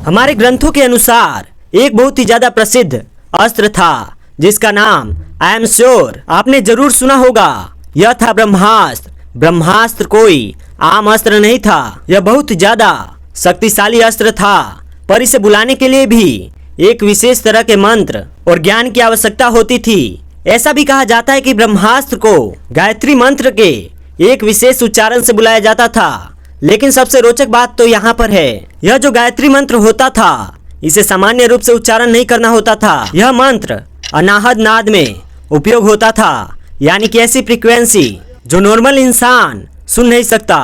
हमारे ग्रंथों के अनुसार एक बहुत ही ज्यादा प्रसिद्ध अस्त्र था जिसका नाम आई एम श्योर आपने जरूर सुना होगा। यह था ब्रह्मास्त्र। ब्रह्मास्त्र कोई आम अस्त्र नहीं था, यह बहुत ज्यादा शक्तिशाली अस्त्र था, पर इसे बुलाने के लिए भी एक विशेष तरह के मंत्र और ज्ञान की आवश्यकता होती थी। ऐसा भी कहा जाता है कि ब्रह्मास्त्र को गायत्री मंत्र के एक विशेष उच्चारण से बुलाया जाता था। लेकिन सबसे रोचक बात तो यहाँ पर है, यह जो गायत्री मंत्र होता था इसे सामान्य रूप से उच्चारण नहीं करना होता था। यह मंत्र अनाहद नाद में उपयोग होता था, यानी कि ऐसी फ्रीक्वेंसी जो नॉर्मल इंसान सुन नहीं सकता।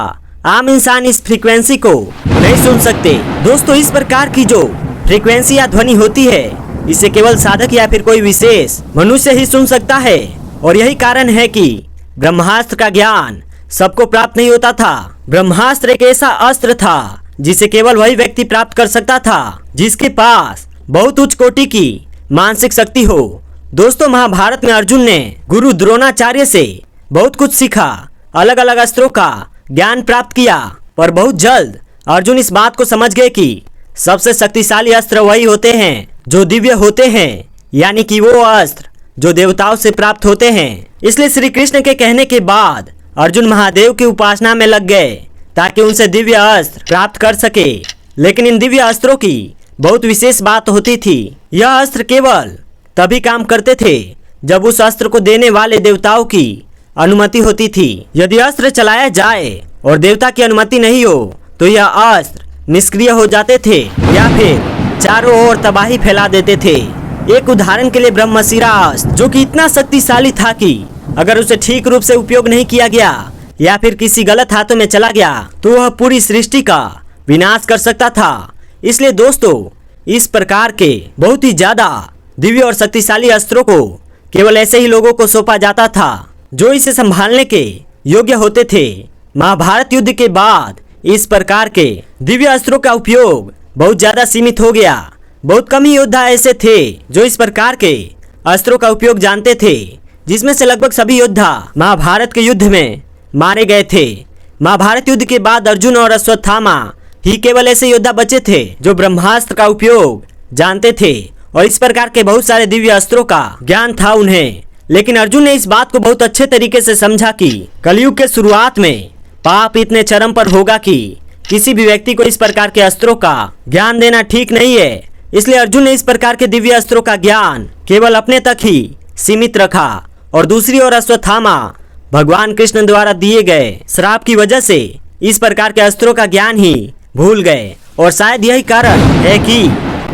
आम इंसान इस फ्रीक्वेंसी को नहीं सुन सकते। दोस्तों, इस प्रकार की जो फ्रीक्वेंसी या ध्वनि होती है इसे केवल साधक या फिर कोई विशेष मनुष्य ही सुन सकता है। और यही कारण है कि ब्रह्मास्त्र का ज्ञान सबको प्राप्त नहीं होता था। ब्रह्मास्त्र एक ऐसा अस्त्र था जिसे केवल वही व्यक्ति प्राप्त कर सकता था जिसके पास बहुत उच्च कोटि की मानसिक शक्ति हो। दोस्तों, महाभारत में अर्जुन ने गुरु द्रोणाचार्य से बहुत कुछ सीखा, अलग अलग अस्त्रों का ज्ञान प्राप्त किया, पर बहुत जल्द अर्जुन इस बात को समझ गए कि सबसे शक्तिशाली अस्त्र वही होते हैं जो दिव्य होते हैं, यानी कि वो अस्त्र जो देवताओं से प्राप्त होते हैं। इसलिए श्री कृष्ण के कहने के बाद अर्जुन महादेव की उपासना में लग गए ताकि उनसे दिव्य अस्त्र प्राप्त कर सके। लेकिन इन दिव्य अस्त्रों की बहुत विशेष बात होती थी। यह अस्त्र केवल तभी काम करते थे जब उस अस्त्र को देने वाले देवताओं की अनुमति होती थी। यदि अस्त्र चलाया जाए और देवता की अनुमति नहीं हो तो यह अस्त्र निष्क्रिय हो जाते थे या फिर चारों ओर तबाही फैला देते थे। एक उदाहरण के लिए ब्रह्मशिरा अस्त्र, जो कि इतना शक्तिशाली था कि अगर उसे ठीक रूप से उपयोग नहीं किया गया या फिर किसी गलत हाथों में चला गया तो वह पूरी सृष्टि का विनाश कर सकता था। इसलिए दोस्तों, इस प्रकार के बहुत ही ज्यादा दिव्य और शक्तिशाली अस्त्रों को केवल ऐसे ही लोगों को सौंपा जाता था जो इसे संभालने के योग्य होते थे। महाभारत युद्ध के बाद इस प्रकार के दिव्य अस्त्रों का उपयोग बहुत ज्यादा सीमित हो गया। बहुत कम ही योद्धा ऐसे थे जो इस प्रकार के अस्त्रों का उपयोग जानते थे, जिसमें से लगभग सभी योद्धा महाभारत के युद्ध में मारे गए थे। महाभारत युद्ध के बाद अर्जुन और अश्वत्थामा ही केवल ऐसे योद्धा बचे थे जो ब्रह्मास्त्र का उपयोग जानते थे और इस प्रकार के बहुत सारे दिव्य अस्त्रों का ज्ञान था उन्हें। लेकिन अर्जुन ने इस बात को बहुत अच्छे तरीके से समझा कि कलयुग के शुरुआत में पाप इतने चरम पर होगा कि किसी भी व्यक्ति को इस प्रकार के अस्त्रों का ज्ञान देना ठीक नहीं है। इसलिए अर्जुन ने इस प्रकार के दिव्य अस्त्रों का ज्ञान केवल अपने तक ही सीमित रखा और दूसरी ओर अश्वत्थामा भगवान कृष्ण द्वारा दिए गए श्राप की वजह से इस प्रकार के अस्त्रों का ज्ञान ही भूल गए और शायद यही कारण है कि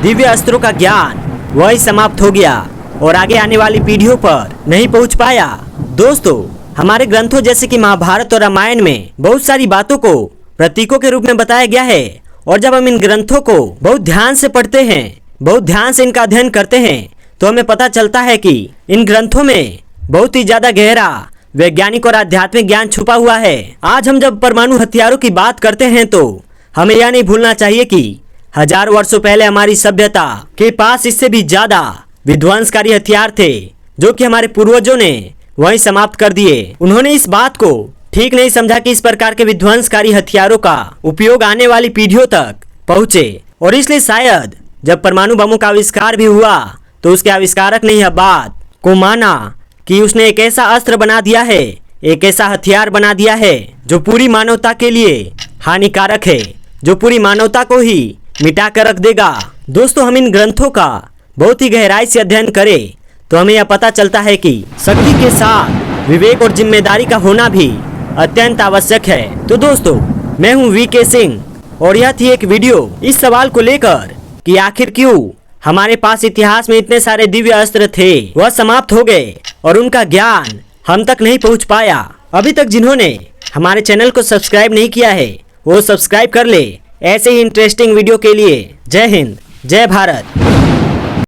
दिव्य अस्त्रों का ज्ञान वही समाप्त हो गया और आगे आने वाली पीढ़ियों पर नहीं पहुंच पाया। दोस्तों, हमारे ग्रंथों जैसे कि महाभारत और रामायण में बहुत सारी बातों को प्रतीकों के रूप में बताया गया है और जब हम इन ग्रंथों को बहुत ध्यान से पढ़ते हैं, बहुत ध्यान से इनका अध्ययन करते हैं तो हमें पता चलता है कि इन ग्रंथों में बहुत ही ज्यादा गहरा वैज्ञानिक और आध्यात्मिक ज्ञान छुपा हुआ है। आज हम जब परमाणु हथियारों की बात करते हैं तो हमें यह नहीं भूलना चाहिए कि हजारों वर्षों पहले हमारी सभ्यता के पास इससे भी ज्यादा विध्वंसकारी हथियार थे जो कि हमारे पूर्वजों ने वहीं समाप्त कर दिए। उन्होंने इस बात को ठीक नहीं समझा कि इस प्रकार के विध्वंसकारी हथियारों का उपयोग आने वाली पीढ़ियों तक पहुंचे और इसलिए शायद जब परमाणु बमों का आविष्कार भी हुआ तो उसके आविष्कारक ने यह बात को माना कि उसने एक ऐसा अस्त्र बना दिया है, एक ऐसा हथियार बना दिया है जो पूरी मानवता के लिए हानिकारक है, जो पूरी मानवता को ही मिटा कर रख देगा। दोस्तों, हम इन ग्रंथों का बहुत ही गहराई से अध्ययन करें तो हमें यह पता चलता है कि शक्ति के साथ विवेक और जिम्मेदारी का होना भी अत्यंत आवश्यक है। तो दोस्तों, मैं हूं वीके सिंह और यह थी एक वीडियो इस सवाल को लेकर कि आखिर क्यों हमारे पास इतिहास में इतने सारे दिव्य अस्त्र थे वह समाप्त हो गए और उनका ज्ञान हम तक नहीं पहुंच पाया। अभी तक जिन्होंने हमारे चैनल को सब्सक्राइब नहीं किया है वो सब्सक्राइब कर ले ऐसे ही इंटरेस्टिंग वीडियो के लिए। जय हिंद, जय भारत।